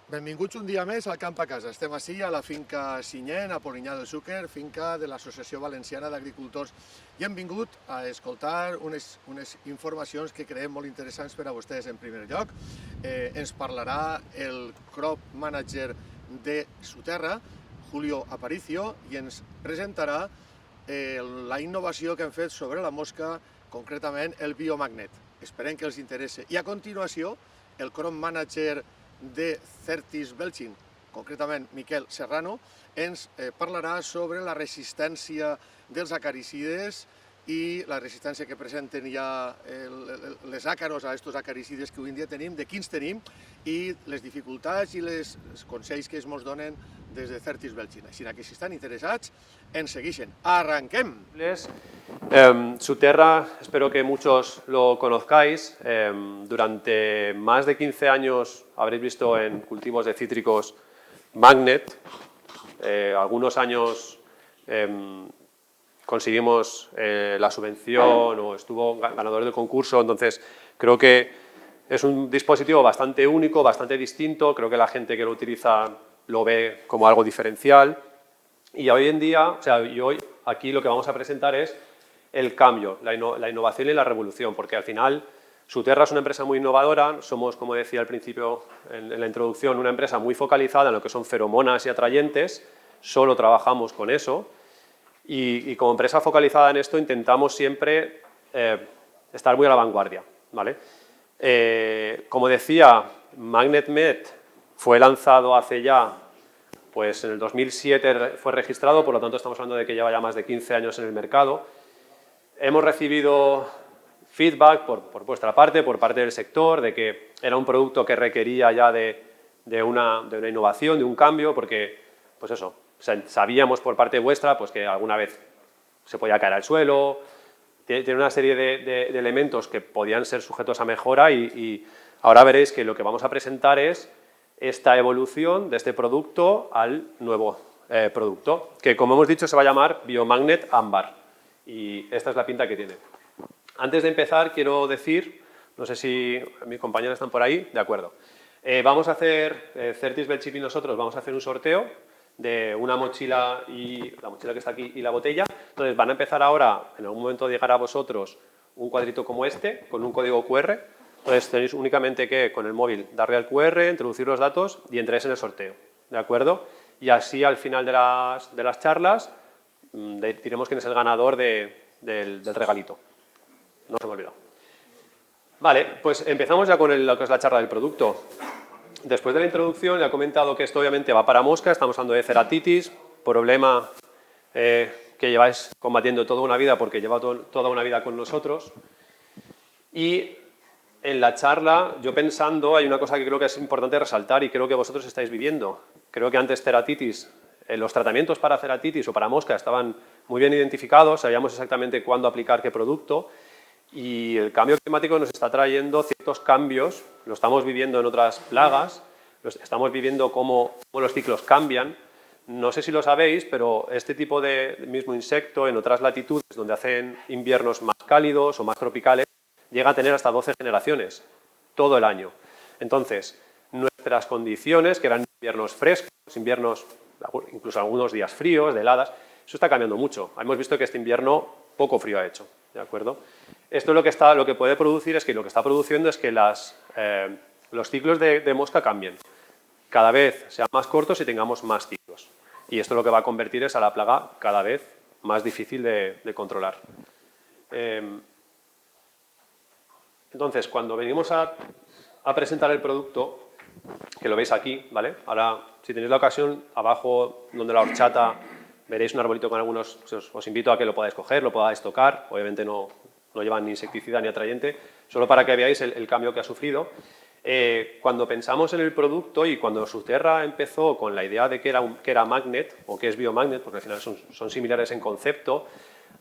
Benvinguts un dia més al Camp a Casa. Estem ací a la finca Sinyent, a Polinyà del Xúquer, finca de l'Associació Valenciana d'Agricultors, i hem vingut a escoltar unes informacions que creiem molt interessants per a vostès. En primer lloc, ens parlarà el crop manager de Suterra, Julio Aparicio, i ens presentarà la innovació que hem fet sobre la mosca, concretament el biomagnet. Esperem que els interessi. I a continuació, el crop manager de Certis Belching, concretament Miquel Serrano, ens parlarà sobre la resistència dels acaricides i la resistència que presenten ja les àcaros a aquests acaricides que avui en dia tenim, de quins tenim i les dificultats i els consells que ens donen des de Certis Belching. Així que si estan interessats, ens segueixen. Arranquem! Suterra, espero que muchos lo conozcáis. Durante más de 15 años habréis visto en cultivos de cítricos Magnet. Algunos años conseguimos la subvención o estuvo ganador del concurso, entonces creo que es un dispositivo bastante único, bastante distinto. Creo que la gente que lo utiliza lo ve como algo diferencial. Y hoy en día, y hoy aquí lo que vamos a presentar es el cambio, la innovación y la revolución, porque al final Suterra es una empresa muy innovadora, somos, como decía al principio en la introducción, una empresa muy focalizada en lo que son feromonas y atrayentes, solo trabajamos con eso, y como empresa focalizada en esto intentamos siempre estar muy a la vanguardia, ¿vale? Como decía, MagnetMed fue lanzado hace ya, pues en el 2007 fue registrado, por lo tanto estamos hablando de que lleva ya más de 15 años en el mercado. Hemos recibido feedback por vuestra parte, por parte del sector, de que era un producto que requería ya de una innovación, de un cambio, porque, pues eso, sabíamos por parte vuestra pues que alguna vez se podía caer al suelo, tiene una serie de elementos que podían ser sujetos a mejora y ahora veréis que lo que vamos a presentar es esta evolución de este producto al nuevo producto, que como hemos dicho se va a llamar Biomagnet Ámbar. Y esta es la pinta que tiene. Antes de empezar, quiero decir, no sé si mis compañeros están por ahí, de acuerdo. Vamos a hacer, Certis Belching y nosotros vamos a hacer un sorteo de una mochila, y la mochila que está aquí y la botella. Entonces van a empezar ahora, en algún momento llegará a vosotros un cuadrito como este, con un código QR. Entonces tenéis únicamente que con el móvil darle al QR, introducir los datos y entréis en el sorteo, ¿de acuerdo? Y así al final de las charlas diremos quién es el ganador del regalito. No se me ha olvidado. Vale, pues empezamos ya con lo que es la charla del producto. Después de la introducción, ya he comentado que esto obviamente va para mosca, estamos hablando de ceratitis, problema que lleváis combatiendo toda una vida porque lleva toda una vida con nosotros. Y en la charla, yo pensando, hay una cosa que creo que es importante resaltar y creo que vosotros estáis viviendo. Creo que antes ceratitis, los tratamientos para ceratitis o para mosca estaban muy bien identificados, sabíamos exactamente cuándo aplicar qué producto, y el cambio climático nos está trayendo ciertos cambios, lo estamos viviendo en otras plagas, estamos viviendo cómo los ciclos cambian. No sé si lo sabéis, pero este tipo de mismo insecto en otras latitudes donde hacen inviernos más cálidos o más tropicales, llega a tener hasta 12 generaciones, todo el año. Entonces, nuestras condiciones, que eran inviernos frescos, inviernos incluso algunos días fríos, de heladas, eso está cambiando mucho. Hemos visto que este invierno poco frío ha hecho, ¿de acuerdo? Esto lo que puede producir es que lo que está produciendo es que los ciclos de mosca cambien. Cada vez sean más cortos y tengamos más ciclos. Y esto lo que va a convertir es a la plaga cada vez más difícil de controlar. Entonces, cuando venimos a presentar el producto, que lo veis aquí, ¿vale? Ahora, si tenéis la ocasión, abajo donde la horchata veréis un arbolito con algunos, os invito a que lo podáis coger, lo podáis tocar, obviamente no llevan ni insecticida ni atrayente, solo para que veáis el cambio que ha sufrido. Cuando pensamos en el producto y cuando Suterra empezó con la idea de que era magnet o que es biomagnet, porque al final son similares en concepto,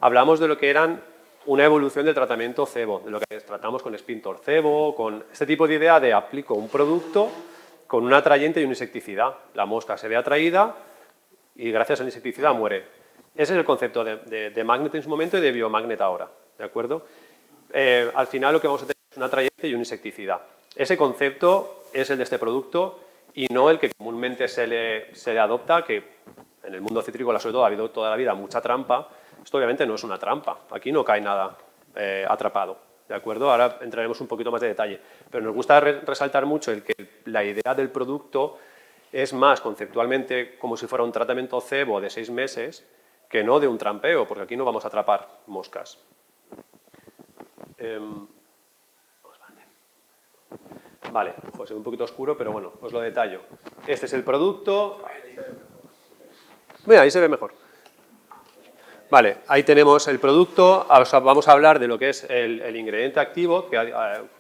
hablamos de lo que eran una evolución del tratamiento cebo, de lo que tratamos con Spintor cebo, con este tipo de idea de aplico un producto con un atrayente y un insecticida. La mosca se ve atraída y gracias al insecticida muere. Ese es el concepto de magnet en su momento y de biomagnet ahora, ¿de acuerdo? Al final lo que vamos a tener es un atrayente y un insecticida. Ese concepto es el de este producto y no el que comúnmente se le adopta, que en el mundo citrícola sobre todo ha habido toda la vida mucha trampa. Esto obviamente no es una trampa, aquí no cae nada atrapado, ¿de acuerdo? Ahora entraremos un poquito más de detalle, pero nos gusta resaltar mucho el que la idea del producto es más conceptualmente como si fuera un tratamiento cebo de 6 meses que no de un trampeo, porque aquí no vamos a atrapar moscas. Vale, pues es un poquito oscuro, pero bueno, os lo detallo. Este es el producto. Mira, ahí se ve mejor. Vale, ahí tenemos el producto. Vamos a hablar de lo que es el ingrediente activo, que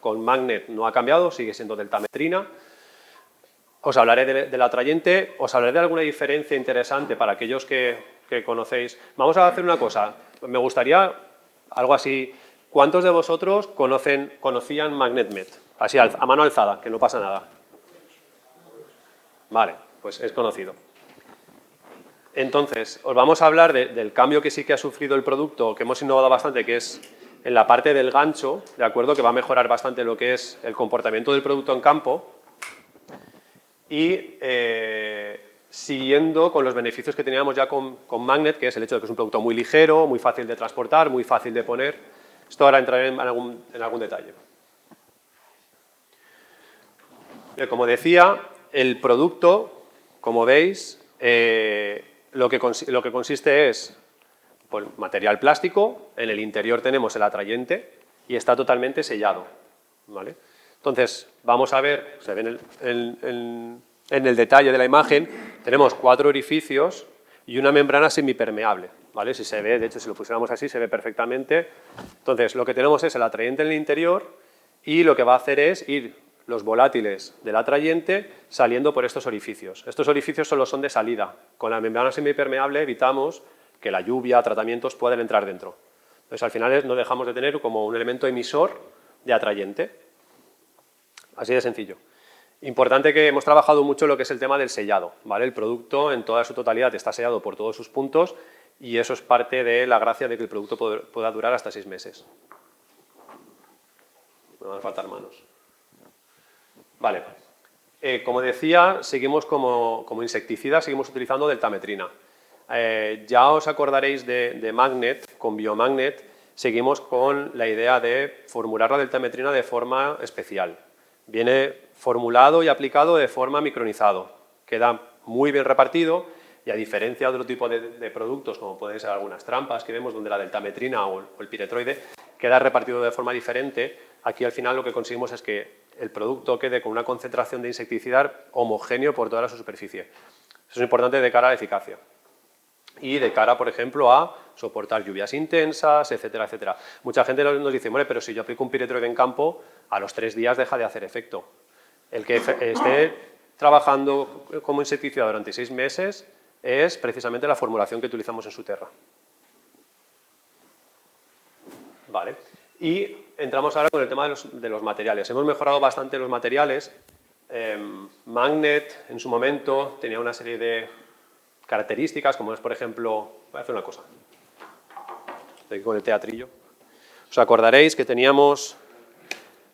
con Magnet no ha cambiado, sigue siendo deltametrina. Os hablaré del atrayente, os hablaré de alguna diferencia interesante para aquellos que conocéis. Vamos a hacer una cosa, me gustaría algo así. ¿Cuántos de vosotros conocían MagnetMed? Así, a mano alzada, que no pasa nada. Vale, pues es conocido. Entonces, os vamos a hablar del cambio que sí que ha sufrido el producto, que hemos innovado bastante, que es en la parte del gancho, ¿de acuerdo? Que va a mejorar bastante lo que es el comportamiento del producto en campo. Y siguiendo con los beneficios que teníamos ya con Magnet, que es el hecho de que es un producto muy ligero, muy fácil de transportar, muy fácil de poner. Esto ahora entraré en algún detalle. Como decía, el producto, como veis, lo que consiste es pues, material plástico, en el interior tenemos el atrayente y está totalmente sellado, ¿vale? Entonces, vamos a ver, se ve en el detalle de la imagen, tenemos 4 orificios y una membrana semipermeable, ¿vale? Si se ve, de hecho, si lo pusiéramos así, se ve perfectamente. Entonces, lo que tenemos es el atrayente en el interior y lo que va a hacer es ir los volátiles del atrayente saliendo por estos orificios. Estos orificios solo son de salida. Con la membrana semipermeable evitamos que la lluvia, tratamientos puedan entrar dentro. Entonces, al final no dejamos de tener como un elemento emisor de atrayente. Así de sencillo. Importante que hemos trabajado mucho lo que es el tema del sellado, ¿vale? El producto en toda su totalidad está sellado por todos sus puntos y eso es parte de la gracia de que el producto pueda durar hasta 6 meses. Me van a faltar manos. Vale. Como decía, seguimos como insecticida, seguimos utilizando deltametrina. Ya os acordaréis de Magnet, con Biomagnet, seguimos con la idea de formular la deltametrina de forma especial. Viene formulado y aplicado de forma micronizado. Queda muy bien repartido y a diferencia de otro tipo de productos, como pueden ser algunas trampas que vemos donde la deltametrina o el piretroide queda repartido de forma diferente, aquí al final lo que conseguimos es que el producto quede con una concentración de insecticida homogéneo por toda su superficie. Eso es importante de cara a la eficacia. Y de cara, por ejemplo, a soportar lluvias intensas, etcétera, etcétera. Mucha gente nos dice, bueno, pero si yo aplico un piretroide en campo, a los 3 días deja de hacer efecto. El que esté trabajando como insecticida durante 6 meses es precisamente la formulación que utilizamos en Suterra. Vale. Y entramos ahora con el tema de los materiales. Hemos mejorado bastante los materiales. Magnet, en su momento, tenía una serie de características, como es, por ejemplo... Voy a hacer una cosa. Estoy aquí con el teatrillo. Os acordaréis que teníamos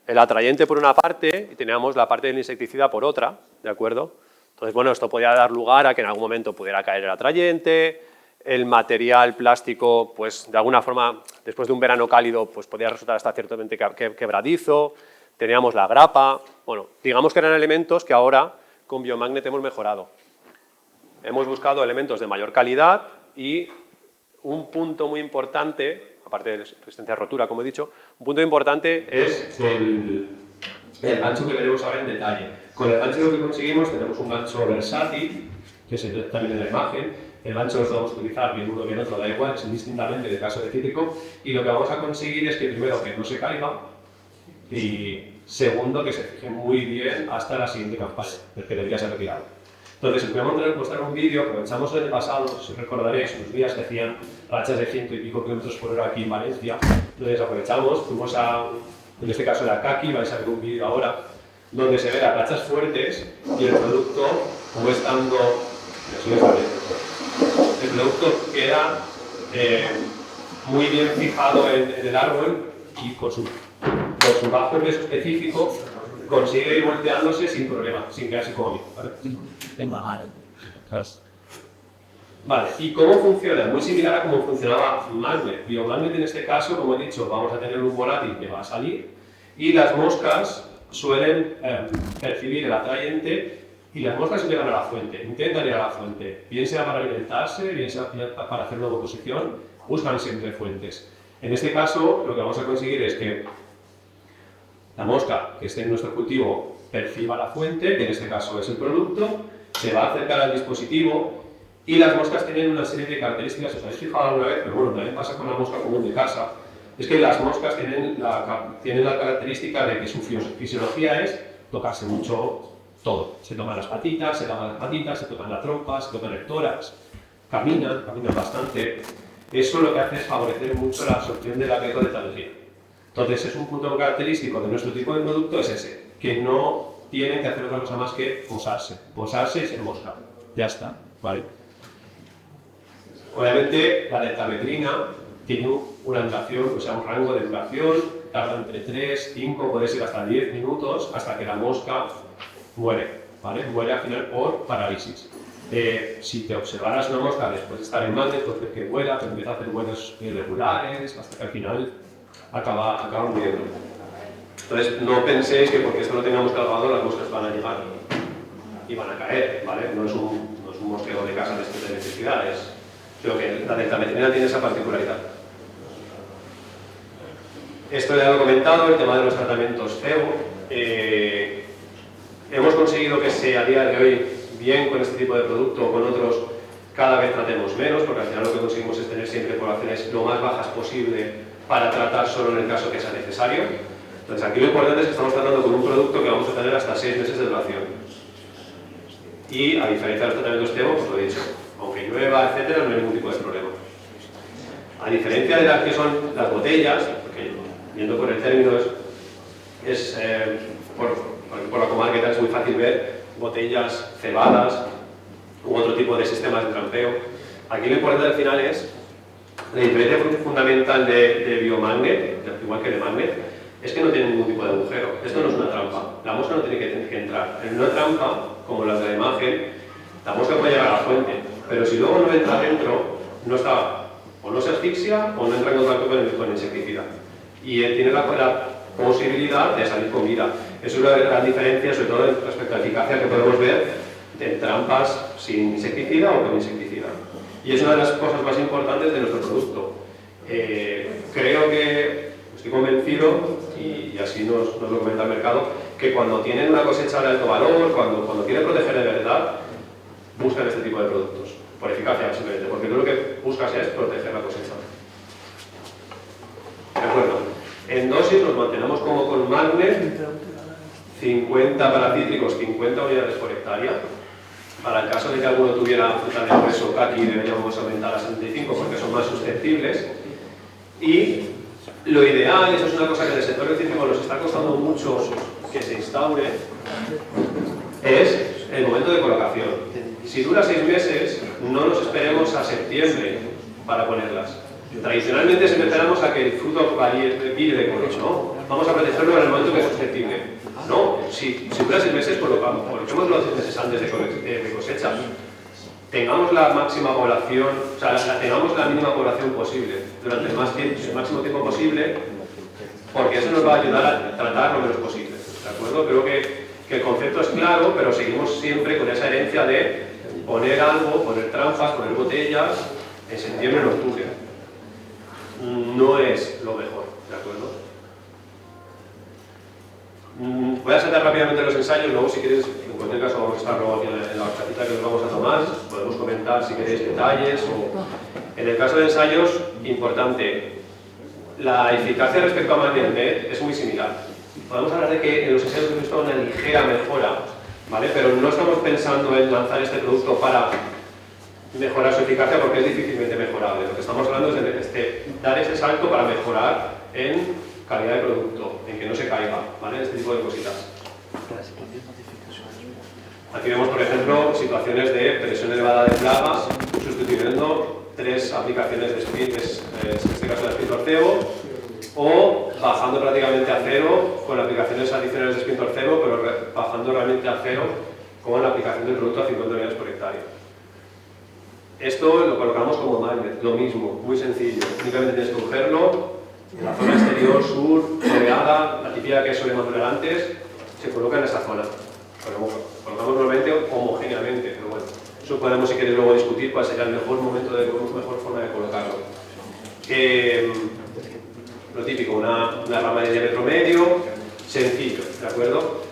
el atrayente por una parte y teníamos la parte del insecticida por otra, ¿de acuerdo? Entonces, bueno, esto podía dar lugar a que en algún momento pudiera caer el atrayente, el material plástico, pues de alguna forma, después de un verano cálido, pues podía resultar hasta ciertamente quebradizo, teníamos la grapa, bueno, digamos que eran elementos que ahora con Biomagnet hemos mejorado. Hemos buscado elementos de mayor calidad y un punto muy importante, aparte de resistencia a rotura, como he dicho, un punto importante es el gancho que veremos ahora en detalle. Con el gancho lo que conseguimos, tenemos un gancho versátil, que se ve también en la imagen. El gancho lo podemos utilizar bien uno bien otro, da igual, es indistintamente de caso de cítrico. Y lo que vamos a conseguir es que primero que no se caiga y segundo que se fije muy bien hasta la siguiente campaña, el que debería ser retirado. Entonces, os voy a mostrar un vídeo, aprovechamos el pasado, si os recordaréis, unos días que hacían rachas de 100 y pico kilómetros por hora aquí en Valencia. Entonces aprovechamos, fuimos a, en este caso la Kaki, vais a ver un vídeo ahora, donde se ven las rachas fuertes y el producto, como estando, el producto queda muy bien fijado en el árbol y con su bajo peso específico consigue ir volteándose sin problema, sin quedarse como ¿vale? Vale, ¿y cómo funciona? Muy similar a cómo funcionaba Magnet. Biomagnet en este caso, como he dicho, vamos a tener un volátil que va a salir y las moscas suelen percibir el atrayente y las moscas llegan a la fuente, intentan ir a la fuente, bien sea para alimentarse, bien sea para hacer una oposición, buscan siempre fuentes. En este caso, lo que vamos a conseguir es que la mosca que esté en nuestro cultivo perciba la fuente, que en este caso es el producto, se va a acercar al dispositivo y las moscas tienen una serie de características, os habéis fijado alguna vez, pero bueno, también pasa con la mosca común de casa, es que las moscas tienen la característica de que su fisiología es tocarse mucho todo. Se tocan las patitas, se tocan la trompa, se tocan el tórax, caminan bastante. Eso lo que hace es favorecer mucho la absorción de la gluconetalgia. Entonces es un punto característico de nuestro tipo de producto, es ese, que no tienen que hacer otra cosa más que posarse y ser mosca. Ya está, ¿vale? Obviamente la deltametrina tiene una duración, o sea, un rango de duración, tarda entre 3, 5, puede ser hasta 10 minutos, hasta que la mosca muere, ¿vale? Muere al final por parálisis. Si te observaras una mosca después de estar en Magnet, pues que vuela, pero empieza a hacer vuelos irregulares, hasta que al final acaba muriendo. Entonces, no penséis que porque esto lo tengamos cargado, las moscas van a llegar y van a caer, ¿vale? No es un mosqueo de casa de necesidad, creo que la deltametrina tiene esa particularidad. Esto ya lo he comentado, el tema de los tratamientos CEO. Hemos conseguido que a día de hoy, bien con este tipo de producto o con otros, cada vez tratemos menos, porque al final lo que conseguimos es tener siempre poblaciones lo más bajas posible para tratar solo en el caso que sea necesario. Entonces aquí lo importante es que estamos tratando con un producto que vamos a tener hasta 6 meses de duración. Y a diferencia de los tratamientos TEO, pues lo he dicho, aunque llueva, etcétera, no hay ningún tipo de problema. A diferencia de las que son las botellas, porque viendo por el término por la comarca es muy fácil ver botellas cebadas u otro tipo de sistemas de trampeo. Aquí lo importante al final es la diferencia fundamental de Biomagnet, igual que de Magnet, es que no tiene ningún tipo de agujero. Esto no es una trampa. La mosca no tiene que entrar. En una trampa, como las de la imagen, la mosca puede llegar a la fuente, pero si luego no entra dentro, no está, o no se asfixia o no entra en contacto con el insecticida. Y él tiene la posibilidad de salir con vida. Eso es una gran diferencia, sobre todo respecto a la eficacia que podemos ver en trampas sin insecticida o con insecticida. Y es una de las cosas más importantes de nuestro producto. Creo que estoy convencido, y así nos lo comenta el mercado, que cuando tienen una cosecha de alto valor, cuando quieren proteger de verdad, buscan este tipo de productos. Por eficacia, simplemente, porque tú lo que buscas es proteger la cosecha. De acuerdo. En dosis nos mantenemos como con Magnet, 50 para cítricos, 50 unidades por hectárea. Para el caso de que alguno tuviera fruta de hueso, aquí deberíamos aumentar a 75 porque son más susceptibles. Y lo ideal, eso es una cosa que en el sector científico nos está costando mucho que se instaure, es el momento de colocación. Si dura 6 meses, no nos esperemos a septiembre para ponerlas. Tradicionalmente siempre esperamos a que el fruto vire de color, ¿no? Vamos a protegerlo en el momento que es susceptible. No, si dura 6 meses, coloquemos los 6 meses antes de cosecha. Tengamos la máxima población, o sea, tengamos la mínima población posible durante el máximo tiempo posible, porque eso nos va a ayudar a tratar lo menos posible. ¿De acuerdo? Creo que el concepto es claro, pero seguimos siempre con esa herencia de poner algo, poner trampas, poner botellas en septiembre o en octubre. No es lo mejor, ¿de acuerdo? Voy a saltar rápidamente los ensayos, luego si queréis, en cualquier caso vamos a estar luego aquí en la chatita que nos vamos a tomar, podemos comentar si queréis detalles o... En el caso de ensayos, importante, la eficacia respecto a Magnet es muy similar. Podemos hablar de que en los ensayos hemos visto una ligera mejora, ¿vale? Pero no estamos pensando en lanzar este producto para mejorar su eficacia porque es difícilmente mejorable. Lo que estamos hablando es de dar ese salto para mejorar en calidad de producto, en que no se caiga, ¿vale? Este tipo de cositas. Aquí vemos, por ejemplo, situaciones de presión elevada de plaga, sustituyendo 3 aplicaciones de spin, en este caso de spin torceo, o bajando prácticamente a cero, con aplicaciones adicionales de Spintor cero, pero bajando realmente a cero con la aplicación del producto a 50 unidades por hectárea. Esto lo colocamos como magnet, lo mismo, muy sencillo. Únicamente tienes que cogerlo en la zona exterior, sur, soleada, la típica que suele madurar antes, se coloca en esa zona. Colocamos normalmente homogéneamente, pero bueno, eso podemos, si queréis, luego discutir cuál sería el mejor momento, mejor forma de colocarlo. Lo típico, una rama de diámetro medio, sencillo, ¿de acuerdo?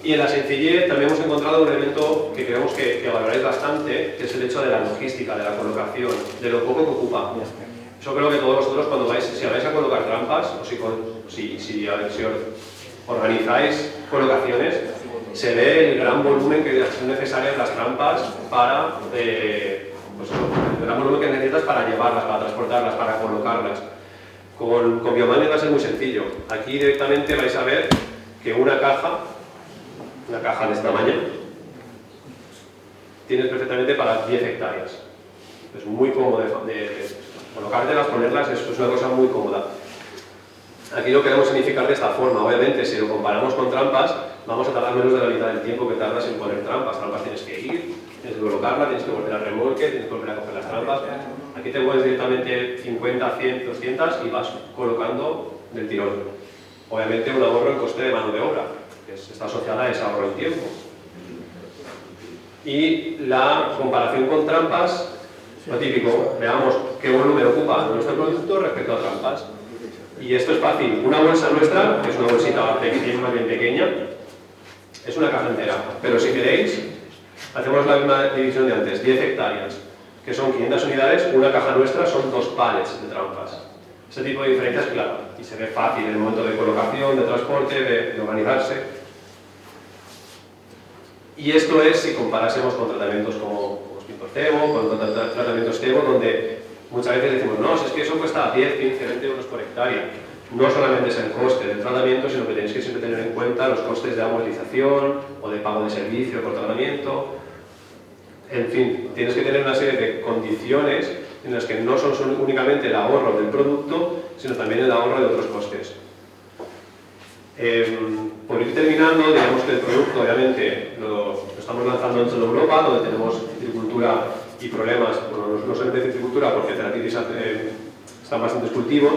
Y en la sencillez también hemos encontrado un elemento que creemos que valoráis bastante, que es el hecho de la logística, de la colocación, de lo poco que ocupa. Yo creo que todos vosotros, cuando vais a colocar trampas, o si organizáis colocaciones, se ve el gran volumen que son necesarias las trampas para, pues el gran volumen que necesitas para llevarlas, para transportarlas, para colocarlas. Con biomagnet va a ser muy sencillo. Aquí directamente vais a ver que una caja de este tamaño tienes perfectamente para 10 hectáreas. Es muy cómodo de colocártelas, ponerlas, es una cosa muy cómoda. Aquí lo queremos significar de esta forma. Obviamente, si lo comparamos con trampas, vamos a tardar menos de la mitad del tiempo que tardas en poner trampas. Trampas tienes que ir, tienes que colocarla, tienes que volver al remolque, tienes que volver a coger las trampas. Aquí te pones directamente 50, 100, 200 y vas colocando del tirón. Obviamente un ahorro en coste de mano de obra, que está asociada a ese ahorro en tiempo. Y la comparación con trampas, lo típico, veamos qué volumen ocupa nuestro producto respecto a trampas. Y esto es fácil. Una bolsa nuestra, que es una bolsita más bien pequeña, es una caja entera. Pero si queréis, hacemos la misma división de antes, 10 hectáreas, que son 500 unidades, una caja nuestra son 2 pallets de trampas. Ese tipo de diferencia es claro y se ve fácil en el momento de colocación, de transporte, de organizarse. Y esto es si comparásemos con tratamientos como Spintor cebo, con tratamientos cebo, donde muchas veces decimos, no, si es que eso cuesta 10, 15, 20 euros por hectárea. No solamente es el coste del tratamiento, sino que tenéis que siempre tener en cuenta los costes de amortización o de pago de servicio por tratamiento. En fin, tienes que tener una serie de condiciones en las que no son únicamente el ahorro del producto, sino también el ahorro de otros costes. Por ir terminando, digamos que el producto obviamente lo estamos lanzando en toda Europa, donde tenemos citricultura y problemas, bueno, no solamente de citricultura, porque Ceratitis están bastantes cultivos,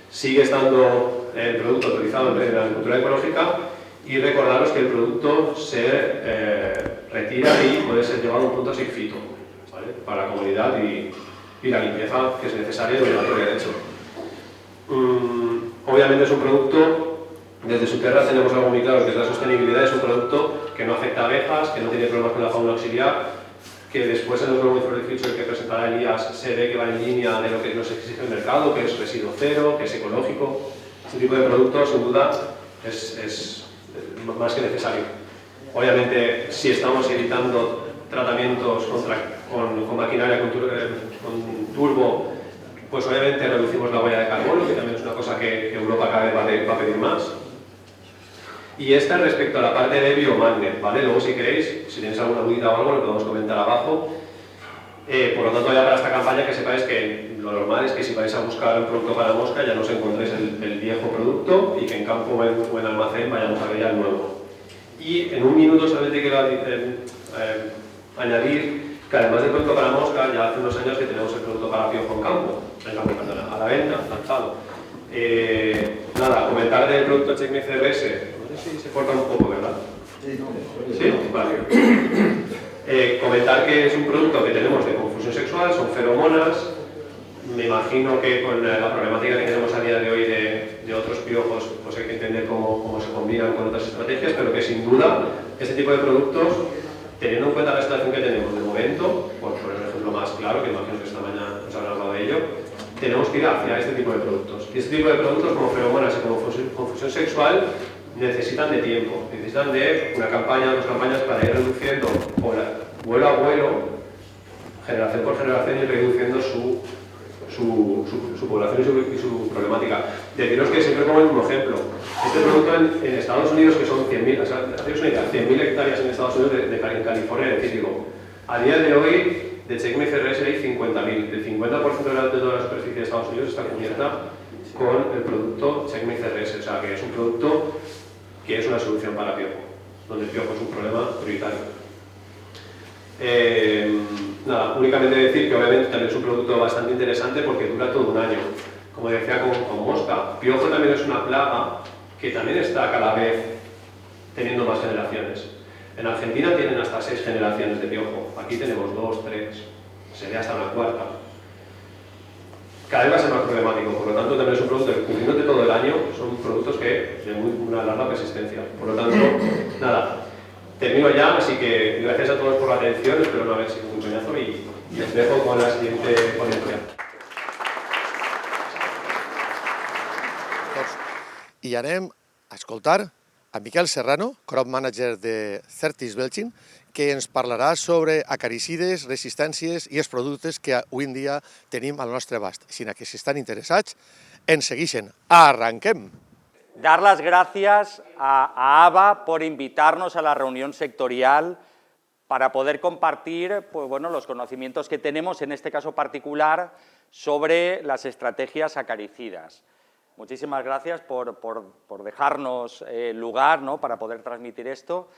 sigue estando el producto autorizado en la agricultura ecológica, y recordaros que el producto se retira y puede ser llevado a un punto sigfito, ¿vale? Para la comunidad y la limpieza que es necesaria y obligatoria de hecho. Obviamente es un producto, desde su tierra tenemos algo muy claro, que es la sostenibilidad. Es un producto que no afecta a abejas, que no tiene problemas con la fauna auxiliar, que después en el Global Forest Future que presentará Elías se ve que va en línea de lo que nos exige el mercado, que es residuo cero, que es ecológico. Este tipo de productos, sin duda, es más que necesario. Obviamente, si estamos evitando tratamientos con maquinaria con turbo, pues obviamente reducimos la huella de carbono, que también es una cosa que Europa cada vez va a pedir más. Y esta respecto a la parte de biomagnet, ¿vale? Luego, si queréis, si tenéis alguna duda o algo, lo podemos comentar abajo. Por lo tanto, ya para esta campaña, que sepáis que lo normal es que si vais a buscar un producto para mosca, ya no os encontréis el viejo producto y que en campo o en almacén vayamos a ver ya el nuevo. Y en un minuto solamente quiero añadir que además del producto para mosca, ya hace unos años que tenemos el producto para piojo en campo, a la venta, lanzado. Nada, comentar del producto Checkmate CRS, no sé si se corta un poco, ¿verdad? Sí, vale. Comentar que es un producto que tenemos de confusión sexual, son feromonas. Me imagino que con la problemática que tenemos a día de hoy de otros piojos, pues hay que entender cómo se combinan con otras estrategias, pero que sin duda este tipo de productos, teniendo en cuenta la situación que tenemos de momento, por el ejemplo más claro, que imagino que esta mañana nos habrán hablado de ello, tenemos que ir hacia este tipo de productos. Y este tipo de productos, como feromonas y como confusión sexual, necesitan de tiempo, necesitan de una campaña, 2 campañas para ir reduciendo vuelo a vuelo, generación por generación, y reduciendo su población y su problemática. Deciros que siempre pongo el mismo ejemplo. Este producto en Estados Unidos, que son 100.000, o sea, hacéis una idea, 100.000 hectáreas en Estados Unidos en California, es decir, digo, a día de hoy, de Checkmate CRS hay 50.000. El 50% de toda la superficie de Estados Unidos está cubierta con el producto Checkmate CRS, o sea, que es un producto que es una solución para piojo, donde el piojo es un problema prioritario. Nada, únicamente decir que obviamente también es un producto bastante interesante porque dura todo un año. Como decía con mosca, piojo también es una plaga que también está cada vez teniendo más generaciones. En Argentina tienen hasta 6 generaciones de piojo, aquí tenemos 2, 3, sería hasta una cuarta. Cada vez va a ser más problemático, por lo tanto también es un producto que cubriéndote todo el año son productos que de una larga persistencia. Por lo tanto, nada, termino ya, así que gracias a todos por la atención, espero no haber sido muy coñazo y os dejo con la siguiente ponencia. I anem a escoltar a Miquel Serrano, Crop Manager de Certis Belching, que ens parlarà sobre acaricides, resistències i els productes que avui en dia tenim al nostre abast. Així que si estan interessats, ens segueixen. Arranquem! Dar las gracias a ABA por invitarnos a la reunión sectorial para poder compartir pues, bueno, los conocimientos que tenemos, en este caso particular, sobre las estrategias acaricidas. Muchísimas gracias por dejarnos lugar, ¿no?, para poder transmitir esto.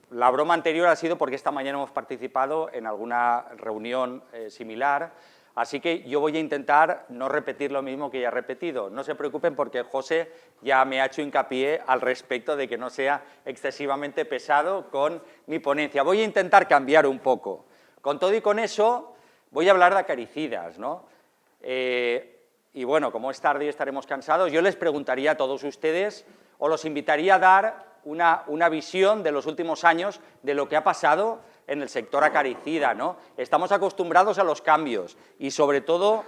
La broma anterior ha sido porque esta mañana hemos participado en alguna reunión similar, así que yo voy a intentar no repetir lo mismo que ya he repetido. No se preocupen porque José ya me ha hecho hincapié al respecto de que no sea excesivamente pesado con mi ponencia. Voy a intentar cambiar un poco. Con todo y con eso voy a hablar de acaricidas, ¿no? Y bueno, como es tarde y estaremos cansados, yo les preguntaría a todos ustedes, o los invitaría a dar una visión de los últimos años de lo que ha pasado en el sector acaricida, ¿no? Estamos acostumbrados a los cambios y sobre todo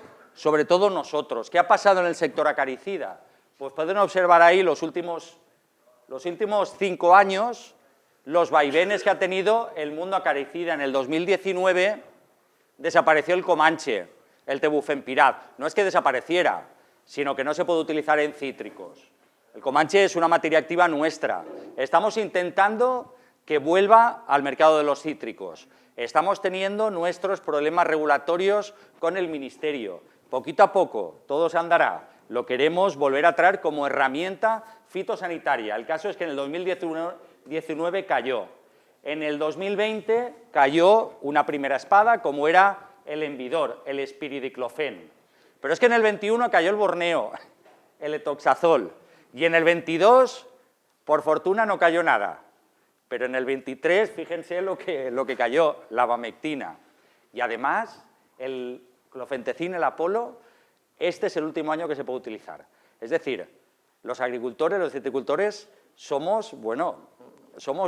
nosotros. ¿Qué ha pasado en el sector acaricida? Pues pueden observar ahí los últimos 5 años, los vaivenes que ha tenido el mundo acaricida. En el 2019 desapareció el Comanche, el tebufenpirat. No es que desapareciera, sino que no se puede utilizar en cítricos. El Comanche es una materia activa nuestra. Estamos intentando que vuelva al mercado de los cítricos. Estamos teniendo nuestros problemas regulatorios con el Ministerio. Poquito a poco, todo se andará. Lo queremos volver a traer como herramienta fitosanitaria. El caso es que en el 2019 cayó. En el 2020 cayó una primera espada, como era el Envidor, el espiridiclofen. Pero es que en el 21 cayó el Borneo, el etoxazol. Y en el 22, por fortuna, no cayó nada. Pero en el 23, fíjense lo que cayó, la abamectina. Y además, el clofentecin, el Apolo, este es el último año que se puede utilizar. Es decir, los agricultores, los citricultores, somos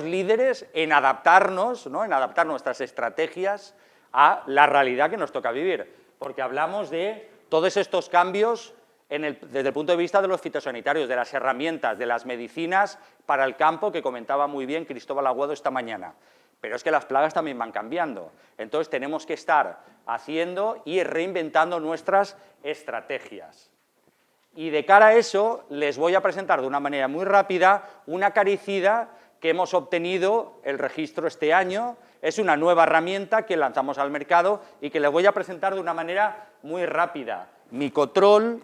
líderes en adaptarnos, ¿no?, en adaptar nuestras estrategias a la realidad que nos toca vivir, porque hablamos de todos estos cambios desde el punto de vista de los fitosanitarios, de las herramientas, de las medicinas para el campo, que comentaba muy bien Cristóbal Aguado esta mañana. Pero es que las plagas también van cambiando, entonces tenemos que estar haciendo y reinventando nuestras estrategias. Y de cara a eso, les voy a presentar de una manera muy rápida una acaricida que hemos obtenido el registro este año. Es una nueva herramienta que lanzamos al mercado y que les voy a presentar de una manera muy rápida. Micotrol,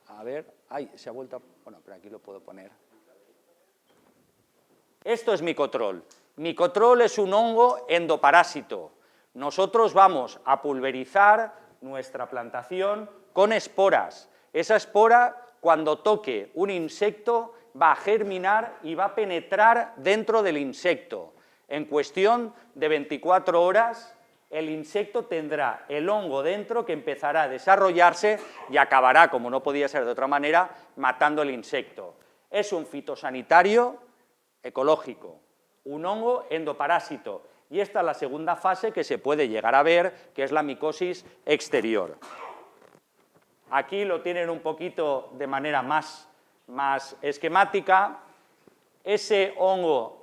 a ver, ay, se ha vuelto, bueno, pero aquí lo puedo poner. Esto es Micotrol. Micotrol es un hongo endoparásito. Nosotros vamos a pulverizar nuestra plantación con esporas. Esa espora, cuando toque un insecto, va a germinar y va a penetrar dentro del insecto. En cuestión de 24 horas, el insecto tendrá el hongo dentro que empezará a desarrollarse y acabará, como no podía ser de otra manera, matando el insecto. Es un fitosanitario ecológico, un hongo endoparásito. Y esta es la segunda fase que se puede llegar a ver, que es la micosis exterior. Aquí lo tienen un poquito de manera más esquemática. Ese hongo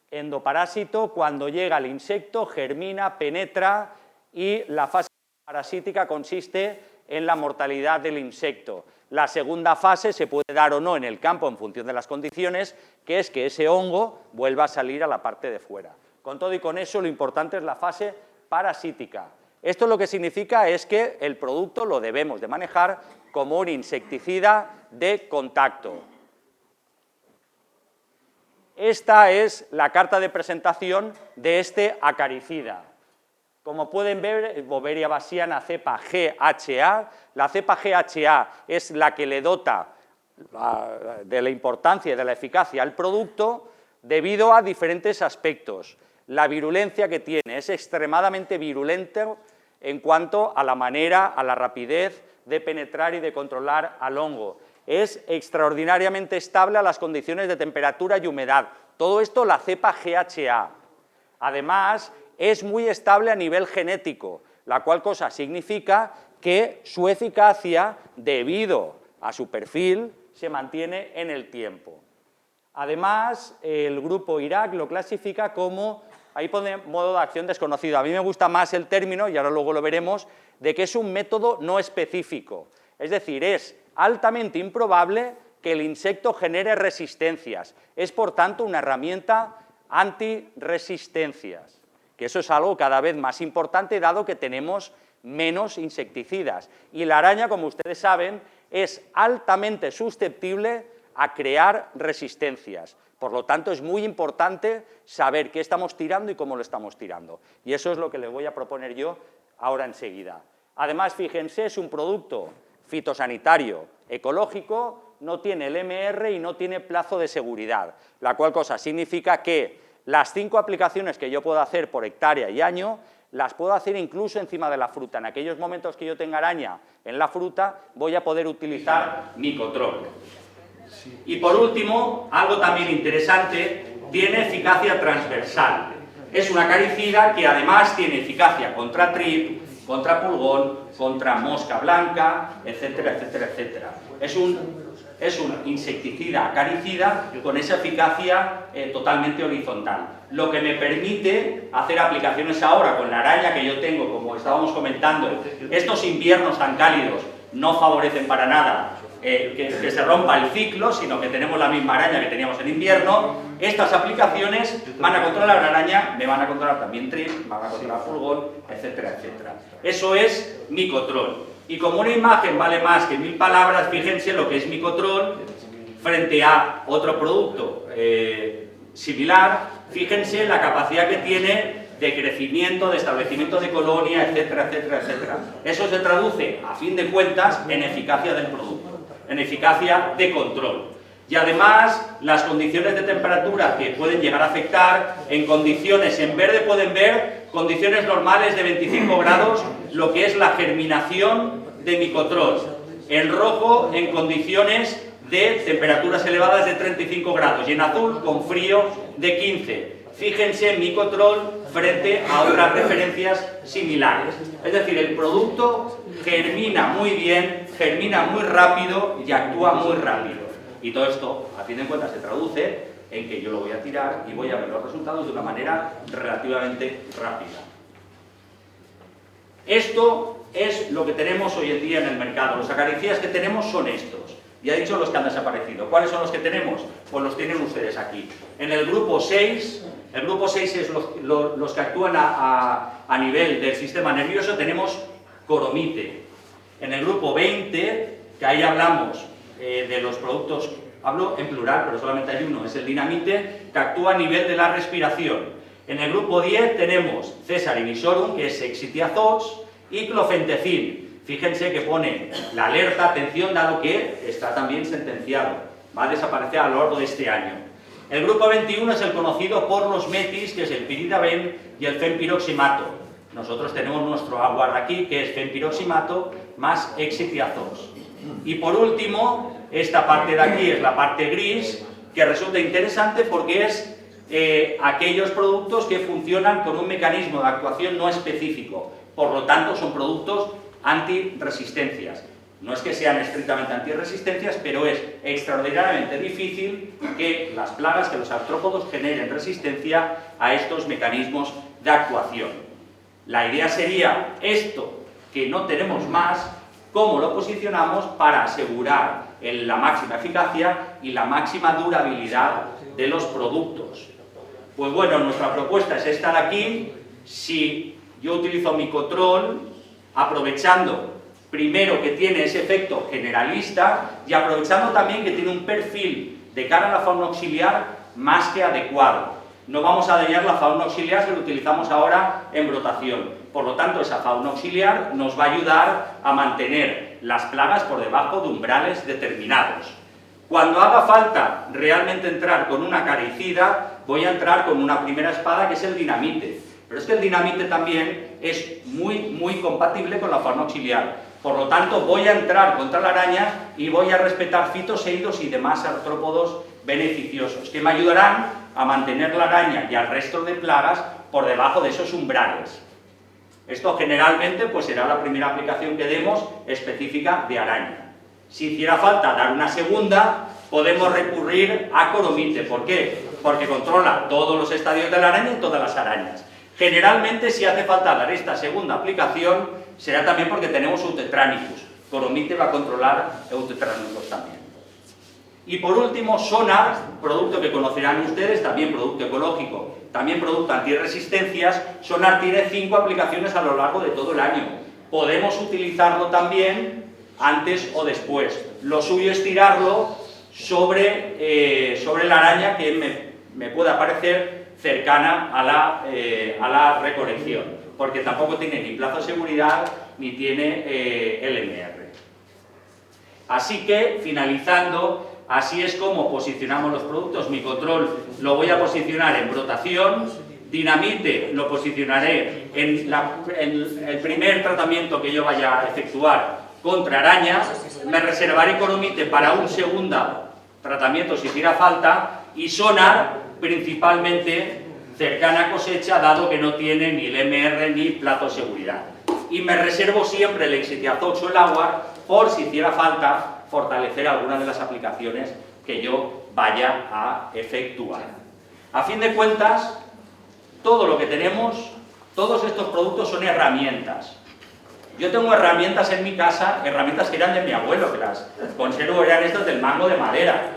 endoparásito, cuando llega al insecto, germina, penetra y la fase parasítica consiste en la mortalidad del insecto. La segunda fase se puede dar o no en el campo en función de las condiciones, que es que ese hongo vuelva a salir a la parte de fuera. Con todo y con eso, lo importante es la fase parasítica. Esto lo que significa es que el producto lo debemos de manejar como un insecticida de contacto. Esta es la carta de presentación de este acaricida. Como pueden ver, Beauveria bassiana cepa GHA. La cepa GHA es la que le dota de la importancia y de la eficacia al producto debido a diferentes aspectos. La virulencia que tiene, es extremadamente virulento en cuanto a la manera, a la rapidez de penetrar y de controlar al hongo. Es extraordinariamente estable a las condiciones de temperatura y humedad. Todo esto la cepa GHA. Además, es muy estable a nivel genético, la cual cosa significa que su eficacia, debido a su perfil, se mantiene en el tiempo. Además, el grupo IRAC lo clasifica como, ahí pone modo de acción desconocido. A mí me gusta más el término, y ahora luego lo veremos, de que es un método no específico. Es decir, es altamente improbable que el insecto genere resistencias. Es, por tanto, una herramienta antirresistencias, que eso es algo cada vez más importante, dado que tenemos menos insecticidas. Y la araña, como ustedes saben, es altamente susceptible a crear resistencias. Por lo tanto, es muy importante saber qué estamos tirando y cómo lo estamos tirando. Y eso es lo que les voy a proponer yo ahora enseguida. Además, fíjense, es un producto fitosanitario ecológico, no tiene LMR y no tiene plazo de seguridad, la cual cosa significa que las 5 aplicaciones que yo puedo hacer por hectárea y año, las puedo hacer incluso encima de la fruta. En aquellos momentos que yo tenga araña en la fruta, voy a poder utilizar Micotrol. Y por último, algo también interesante, tiene eficacia transversal. Es un acaricida que además tiene eficacia contra trip, contra pulgón, contra mosca blanca, etcétera, etcétera, etcétera. Es un insecticida acaricida con esa eficacia totalmente horizontal, lo que me permite hacer aplicaciones ahora con la araña que yo tengo, como estábamos comentando. Estos inviernos tan cálidos no favorecen para nada que se rompa el ciclo, sino que tenemos la misma araña que teníamos en invierno. Estas aplicaciones van a controlar la araña, me van a controlar también trip, van a controlar pulgón, etcétera, etcétera. Eso es Micotrol. Y como una imagen vale más que 1000 palabras, fíjense lo que es Micotrol frente a otro producto similar. Fíjense la capacidad que tiene de crecimiento, de establecimiento de colonia, etcétera, etcétera, etcétera. Eso se traduce, a fin de cuentas, en eficacia del producto, en eficacia de control. Y además, las condiciones de temperatura que pueden llegar a afectar, en condiciones, en verde pueden ver condiciones normales de 25 grados, lo que es la germinación de Micotrol. En rojo, en condiciones de temperaturas elevadas de 35 grados. Y en azul, con frío de 15. Fíjense Micotrol frente a otras referencias similares. Es decir, el producto germina muy bien, germina muy rápido y actúa muy rápido. Y todo esto, a fin de cuentas, se traduce en que yo lo voy a tirar y voy a ver los resultados de una manera relativamente rápida. Esto es lo que tenemos hoy en día en el mercado. Los acaricidas que tenemos son estos. Ya he dicho los que han desaparecido. ¿Cuáles son los que tenemos? Pues los tienen ustedes aquí. En el grupo 6, el grupo 6 es los que actúan a nivel del sistema nervioso, tenemos Coromite. En el grupo 20, que ahí hablamos de los productos, hablo en plural, pero solamente hay uno, es el Dinamite, que actúa a nivel de la respiración. En el grupo 10 tenemos César Inisorum, que es Exitiazox, y Clofentecin. Fíjense que pone la alerta, atención, dado que está también sentenciado, va a desaparecer a lo largo de este año. El grupo 21 es el conocido por los metis, que es el piridaben y el fenpiroximato. Nosotros tenemos nuestro aguarda aquí, que es fenpiroximato más Exitiazox. Y por último, esta parte de aquí es la parte gris, que resulta interesante porque es aquellos productos que funcionan con un mecanismo de actuación no específico. Por lo tanto, son productos antirresistencias. No es que sean estrictamente antirresistencias, pero es extraordinariamente difícil que las plagas, que los artrópodos generen resistencia a estos mecanismos de actuación. La idea sería esto, que no tenemos más, cómo lo posicionamos para asegurar la máxima eficacia y la máxima durabilidad de los productos. Pues bueno, nuestra propuesta es esta de aquí. Si Yo utilizo Micotrol aprovechando primero que tiene ese efecto generalista y aprovechando también que tiene un perfil de cara a la fauna auxiliar más que adecuado. No vamos a dañar la fauna auxiliar si lo utilizamos ahora en brotación. Por lo tanto, esa fauna auxiliar nos va a ayudar a mantener las plagas por debajo de umbrales determinados. Cuando haga falta realmente entrar con una acaricida, voy a entrar con una primera espada, que es el dinamite. Pero es que el dinamite también es muy compatible con la fauna auxiliar. Por lo tanto, voy a entrar contra la araña y voy a respetar fitoseidos y demás artrópodos beneficiosos, que me ayudarán a mantener la araña y al resto de plagas por debajo de esos umbrales. Esto generalmente pues será la primera aplicación que demos específica de araña. Si hiciera falta dar una segunda, podemos recurrir a coromite. ¿Por qué? Porque controla todos los estadios de la araña y todas las arañas. Generalmente, si hace falta dar esta segunda aplicación, será también porque tenemos Eutetranicus. Coromite va a controlar Eutetranicus también. Y por último, Sonar, producto que conocerán ustedes, también producto ecológico, también producto antirresistencias. Sonar tiene 5 aplicaciones a lo largo de todo el año. Podemos utilizarlo también antes o después. Lo suyo es tirarlo sobre la araña que me pueda parecer cercana a la recolección, porque tampoco tiene ni plazo de seguridad ni tiene LMR. Así que, finalizando, así es como posicionamos los productos. Micotrol lo voy a posicionar en brotación, dinamite lo posicionaré en el primer tratamiento que yo vaya a efectuar contra arañas, me reservaré coromite para un segundo tratamiento si hiciera falta, y Sonar principalmente cercana a cosecha, dado que no tiene ni LMR ni plazo de seguridad. Y me reservo siempre el exitiazox o el agua por si hiciera falta fortalecer alguna de las aplicaciones que yo vaya a efectuar. A fin de cuentas, todo lo que tenemos, todos estos productos son herramientas. Yo tengo herramientas en mi casa, herramientas que eran de mi abuelo, que las conservo, eran estas del mango de madera,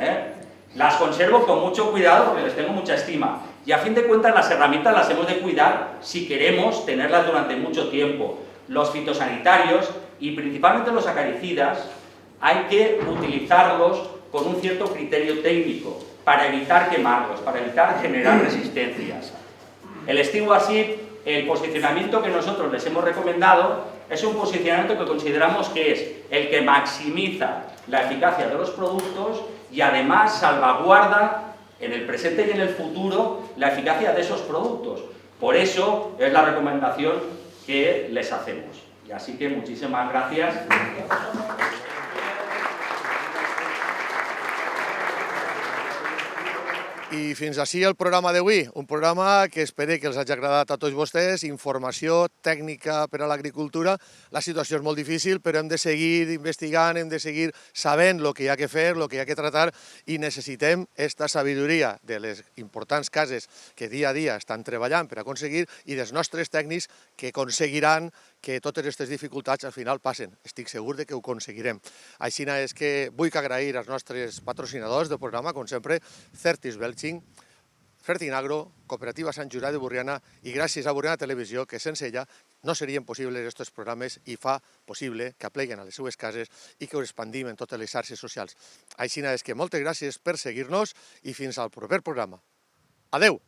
Las conservo con mucho cuidado porque les tengo mucha estima. Y a fin de cuentas las herramientas las hemos de cuidar si queremos tenerlas durante mucho tiempo. Los fitosanitarios y principalmente los acaricidas hay que utilizarlos con un cierto criterio técnico para evitar quemarlos, para evitar generar resistencias. El Steward Seed, el posicionamiento que nosotros les hemos recomendado, es un posicionamiento que consideramos que es el que maximiza la eficacia de los productos y además salvaguarda en el presente y en el futuro la eficacia de esos productos. Por eso es la recomendación que les hacemos. Y así que muchísimas gracias. I fins així el programa d'avui, un programa que espero que els hagi agradat a tots vostès, informació tècnica per a l'agricultura. La situació és molt difícil, però hem de seguir investigant, hem de seguir sabent el que hi ha que fer, el que hi ha que tratar, i necessitem aquesta sabidoria de les importants cases que dia a dia estan treballant per aconseguir i dels nostres tècnics que aconseguiran que totes aquestes dificultats al final passen. Estic segur de que ho aconseguirem. Així és que vull agrair als nostres patrocinadors del programa, com sempre, Certis Belching, Fertinagro, Cooperativa Sant Julià de Borriana i gràcies a Borriana Televisió, que sense ella no serien possibles aquests programes i fa possible que apleguen a les seues cases i que ho expandim en totes les xarxes socials. Així és que moltes gràcies per seguir-nos i fins al proper programa. Adeu!